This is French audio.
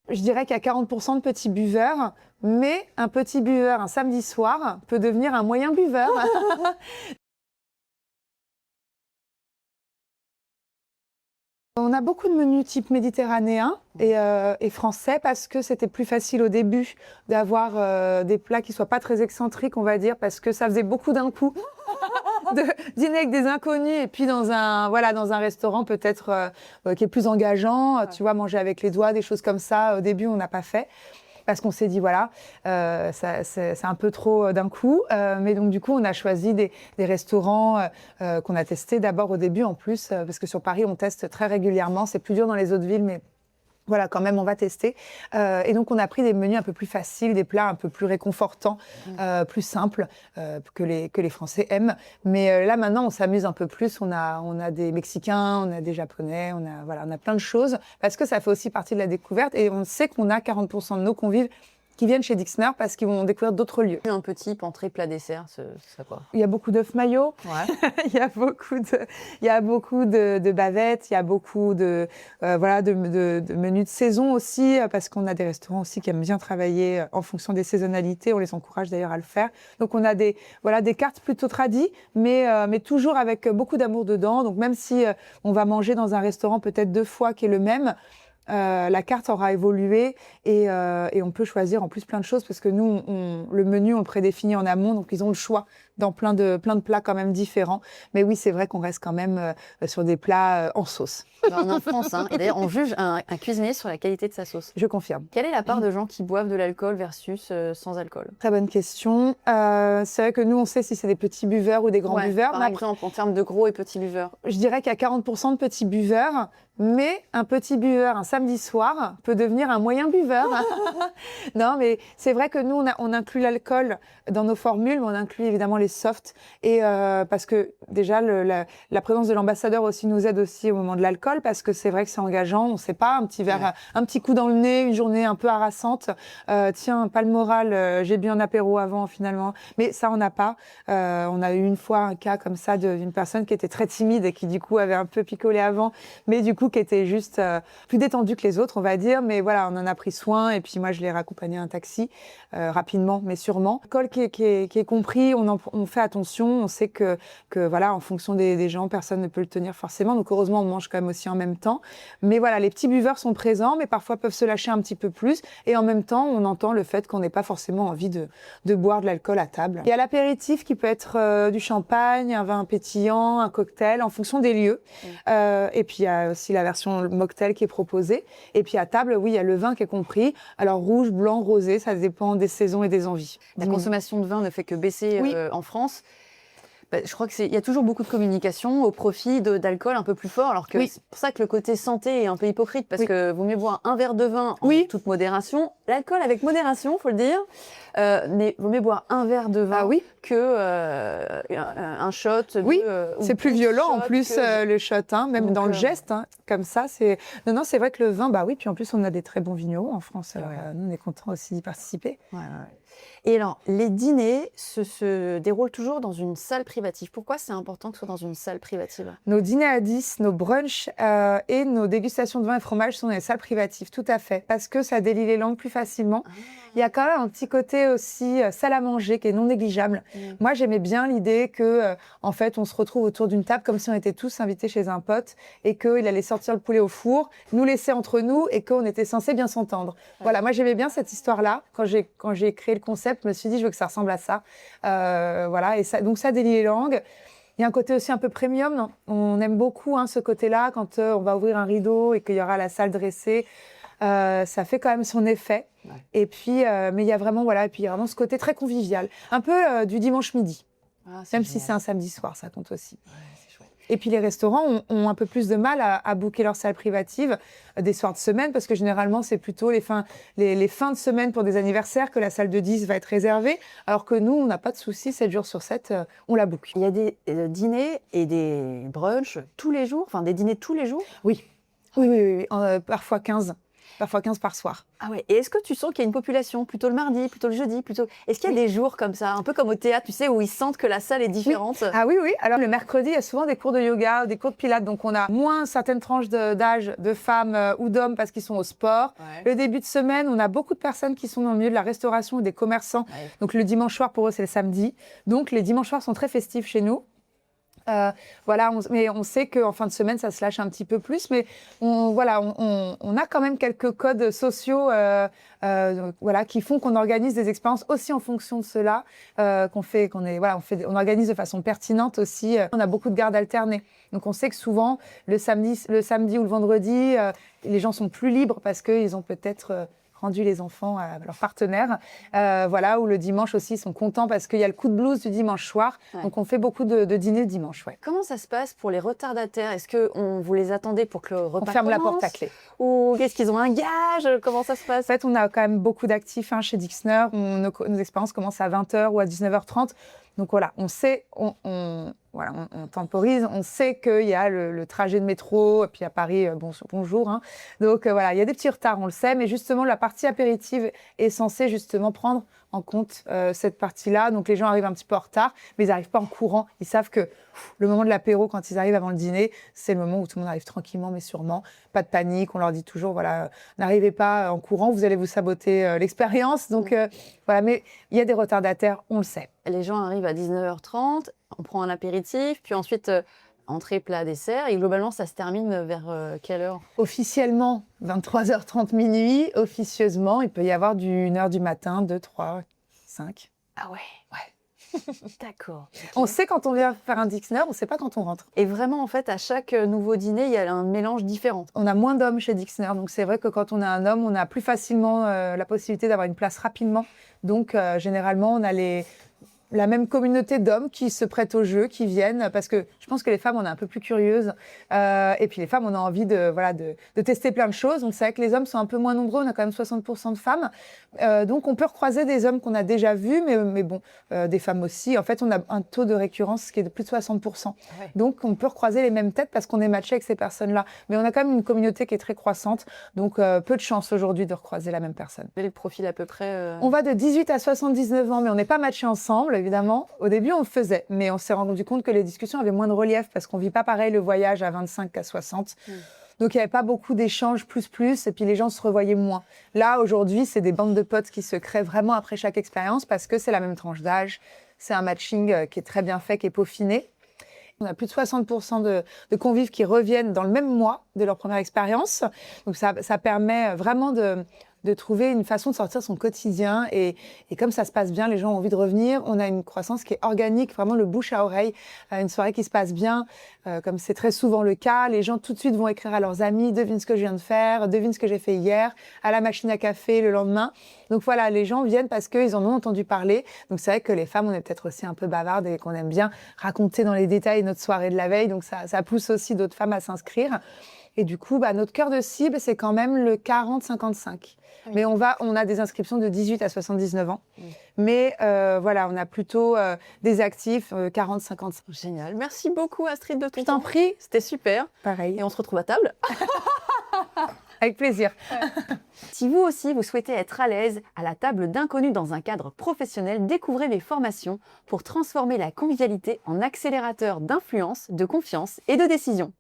Je dirais qu'il y a 40% de petits buveurs, mais un petit buveur un samedi soir peut devenir un moyen buveur. On a beaucoup de menus type méditerranéen et français parce que c'était plus facile au début d'avoir des plats qui soient pas très excentriques, on va dire, parce que ça faisait beaucoup d'un coup de dîner avec des inconnus et puis dans un restaurant peut-être qui est plus engageant, tu vois, manger avec les doigts, des choses comme ça. Au début, on n'a pas fait. Parce qu'on s'est dit, voilà, c'est un peu trop d'un coup. Mais donc, du coup, on a choisi des restaurants qu'on a testés d'abord au début, en plus, parce que sur Paris, on teste très régulièrement. C'est plus dur dans les autres villes, mais voilà, quand même, on va tester. Et donc, on a pris des menus un peu plus faciles, des plats un peu plus réconfortants, plus simples, que les Français aiment. Mais là, maintenant, on s'amuse un peu plus. On a des Mexicains, on a des Japonais, on a plein de choses. Parce que ça fait aussi partie de la découverte. Et on sait qu'on a 40% de nos convives qui viennent chez Dixner parce qu'ils vont découvrir d'autres lieux. Un petit entrée, plat, dessert, c'est quoi? Il y a beaucoup d'œufs maillots, Ouais. il y a beaucoup de bavettes, il y a beaucoup de menus de saison aussi, parce qu'on a des restaurants aussi qui aiment bien travailler en fonction des saisonnalités. On les encourage d'ailleurs à le faire. Donc on a des cartes plutôt tradies, mais toujours avec beaucoup d'amour dedans. Donc même si on va manger dans un restaurant peut-être 2 fois qui est le même, la carte aura évolué et on peut choisir en plus plein de choses parce que nous, le menu, on le prédéfinit en amont, donc ils ont le choix dans plein de plats quand même différents. Mais oui, c'est vrai qu'on reste quand même sur des plats en sauce. On est en France, hein. Et d'ailleurs, on juge un cuisinier sur la qualité de sa sauce. Je confirme. Quelle est la part de gens qui boivent de l'alcool versus sans alcool? Très bonne question. C'est vrai que nous, on sait si c'est des petits buveurs ou des grands buveurs. Par exemple, en termes de gros et petits buveurs. Je dirais qu'il y a 40% de petits buveurs, mais un petit buveur un samedi soir peut devenir un moyen buveur. Non, mais c'est vrai que nous, on inclut l'alcool dans nos formules, mais on inclut évidemment les softs. Et parce que déjà, la présence de l'ambassadeur aussi nous aide aussi au moment de l'alcool, parce que c'est vrai que c'est engageant. On ne sait pas, un petit verre, un petit coup dans le nez, une journée un peu harassante. Tiens, pas le moral, j'ai bu un apéro avant finalement. Mais ça, on n'a pas. On a eu une fois un cas comme ça d'une personne qui était très timide et qui du coup avait un peu picolé avant, mais du coup qui était juste plus détendue que les autres, on va dire. Mais voilà, on en a pris soin et puis moi, je l'ai raccompagné à un taxi rapidement, mais sûrement. L'alcool qui est compris, on fait attention. On sait que voilà, en fonction des gens, personne ne peut le tenir forcément. Donc heureusement, on mange quand même aussi en même temps. Mais voilà, les petits buveurs sont présents, mais parfois peuvent se lâcher un petit peu plus. Et en même temps, on entend le fait qu'on n'ait pas forcément envie de boire de l'alcool à table. Il y a l'apéritif qui peut être du champagne, un vin pétillant, un cocktail, en fonction des lieux. Et puis il y a aussi la version mocktail qui est proposée. Et puis à table, oui, il y a le vin qui est compris. Alors rouge, blanc, rosé, ça dépend des saisons et des envies. La consommation de vin ne fait que baisser en France. Je crois qu'il y a toujours beaucoup de communication au profit d'alcool un peu plus fort, alors que c'est pour ça que le côté santé est un peu hypocrite, parce que vaut mieux boire un verre de vin en toute modération. L'alcool avec modération, faut le dire, mais vaut mieux boire un verre de vin que un shot. C'est plus violent en plus le shot, hein, même donc, dans le geste, hein, comme ça. Non, c'est vrai que le vin, oui, puis en plus on a des très bons vignerons en France, alors nous on est contents aussi d'y participer. Et alors, les dîners se déroulent toujours dans une salle privative. Pourquoi c'est important que ce soit dans une salle privative? Nos dîners à 10, nos brunchs et nos dégustations de vin et fromage sont dans les salles privatives, tout à fait, parce que ça délie les langues plus facilement. Il y a quand même un petit côté aussi salle à manger qui est non négligeable. Moi, j'aimais bien l'idée que, en fait, on se retrouve autour d'une table comme si on était tous invités chez un pote et qu'il allait sortir le poulet au four, nous laisser entre nous et qu'on était censé bien s'entendre. Voilà, moi, j'aimais bien cette histoire-là. Quand j'ai créé le concept, je me suis dit, je veux que ça ressemble à ça. Voilà, et ça, donc ça délie les langues. Il y a un côté aussi un peu premium. Non, on aime beaucoup ce côté-là quand on va ouvrir un rideau et qu'il y aura la salle dressée. Ça fait quand même son effet. Et puis, mais il y a vraiment, et puis il y a vraiment ce côté très convivial. Un peu du dimanche midi. Même si c'est un samedi soir, ça compte aussi. Et puis les restaurants ont un peu plus de mal à booker leur salle privative des soirs de semaine, parce que généralement, c'est plutôt les fins de semaine pour des anniversaires que la salle de 10 va être réservée, alors que nous, on n'a pas de souci, 7 jours sur 7, on la book. Il y a des dîners et des brunchs tous les jours, enfin des dîners tous les jours? Oui, parfois 15. parfois 15 par soir. Ah ouais. Et est-ce que tu sens qu'il y a une population plutôt le mardi, plutôt le jeudi, plutôt... Est-ce qu'il y a des jours comme ça, un peu comme au théâtre, tu sais, où ils sentent que la salle est différente? Ah oui, oui. Alors le mercredi, il y a souvent des cours de yoga, des cours de pilates. Donc on a moins certaines tranches d'âge de femmes ou d'hommes parce qu'ils sont au sport. Ouais. Le début de semaine, on a beaucoup de personnes qui sont dans le milieu de la restauration ou des commerçants. Ouais. Donc le dimanche soir, pour eux, c'est le samedi. Donc les dimanches soirs sont très festifs chez nous. Voilà, mais on sait qu'en fin de semaine, ça se lâche un petit peu plus. Mais on a quand même quelques codes sociaux voilà, qui font qu'on organise des expériences aussi en fonction de cela, on organise de façon pertinente aussi. On a beaucoup de gardes alternées. Donc on sait que souvent, le samedi ou le vendredi, les gens sont plus libres parce qu'ils ont peut-être... rendu les enfants à leurs partenaires. Voilà, ou le dimanche aussi, ils sont contents parce qu'il y a le coup de blues du dimanche soir. Ouais. Donc, on fait beaucoup de dîners le dimanche. Ouais. Comment ça se passe pour les retardataires? Est-ce que vous les attendez pour que le repas On ferme la commence? porte à clé. Ou est-ce qu'ils ont un gage? Comment ça se passe? En fait, on a quand même beaucoup d'actifs chez Dixner. Nos expériences commencent à 20h ou à 19h30. Donc voilà, on sait, on temporise, on sait qu'il y a le trajet de métro, et puis à Paris, bonjour. Hein. Donc voilà, il y a des petits retards, on le sait, mais justement, la partie apéritive est censée justement prendre en compte cette partie-là. Donc les gens arrivent un petit peu en retard, mais ils n'arrivent pas en courant. Ils savent que le moment de l'apéro, quand ils arrivent avant le dîner, c'est le moment où tout le monde arrive tranquillement, mais sûrement. Pas de panique, on leur dit toujours, voilà, n'arrivez pas en courant, vous allez vous saboter l'expérience. Donc voilà, mais il y a des retardataires, on le sait. Les gens arrivent à 19h30, on prend un apéritif, puis ensuite entrée, plat, dessert, et globalement ça se termine vers quelle heure? Officiellement, 23h30 minuit. Officieusement, il peut y avoir du 1h du matin, 2, 3, 5. Ah ouais. Ouais. D'accord. Okay. On sait quand on vient faire un Dixner, on ne sait pas quand on rentre. Et vraiment, en fait, à chaque nouveau dîner, il y a un mélange différent. On a moins d'hommes chez Dixner, donc c'est vrai que quand on a un homme, on a plus facilement la possibilité d'avoir une place rapidement. Donc généralement, on a la même communauté d'hommes qui se prêtent au jeu, qui viennent, parce que je pense que les femmes, on est un peu plus curieuses. Et puis les femmes, on a envie de tester plein de choses. Donc c'est vrai que les hommes sont un peu moins nombreux, on a quand même 60% de femmes. Donc on peut recroiser des hommes qu'on a déjà vus, mais bon, des femmes aussi. En fait, on a un taux de récurrence qui est de plus de 60%. Ouais. Donc on peut recroiser les mêmes têtes parce qu'on est matché avec ces personnes-là. Mais on a quand même une communauté qui est très croissante. Donc peu de chance aujourd'hui de recroiser la même personne. Et les profils à peu près On va de 18 à 79 ans, mais on n'est pas matchés ensemble. Évidemment, au début, on le faisait, mais on s'est rendu compte que les discussions avaient moins de relief parce qu'on vit pas pareil le voyage à 25 qu'à 60. Donc, il n'y avait pas beaucoup d'échanges plus, et puis les gens se revoyaient moins. Là, aujourd'hui, c'est des bandes de potes qui se créent vraiment après chaque expérience parce que c'est la même tranche d'âge. C'est un matching qui est très bien fait, qui est peaufiné. On a plus de 60% de convives qui reviennent dans le même mois de leur première expérience. Donc, ça permet vraiment de trouver une façon de sortir son quotidien. Et comme ça se passe bien, les gens ont envie de revenir. On a une croissance qui est organique, vraiment le bouche à oreille. Une soirée qui se passe bien, comme c'est très souvent le cas. Les gens tout de suite vont écrire à leurs amis, devine ce que je viens de faire, devine ce que j'ai fait hier, à la machine à café le lendemain. Donc voilà, les gens viennent parce qu'ils en ont entendu parler. Donc c'est vrai que les femmes, on est peut-être aussi un peu bavardes et qu'on aime bien raconter dans les détails notre soirée de la veille. Donc ça pousse aussi d'autres femmes à s'inscrire. Et du coup, notre cœur de cible, c'est quand même le 40-55. Oui. Mais on a des inscriptions de 18 à 79 ans. Oui. Mais voilà, on a plutôt des actifs 40-55. Génial. Merci beaucoup, Astrid, de ton temps. Je t'en prie. C'était super. Pareil. Et on se retrouve à table. Avec plaisir. Si vous aussi, vous souhaitez être à l'aise à la table d'inconnus dans un cadre professionnel, découvrez mes formations pour transformer la convivialité en accélérateur d'influence, de confiance et de décision.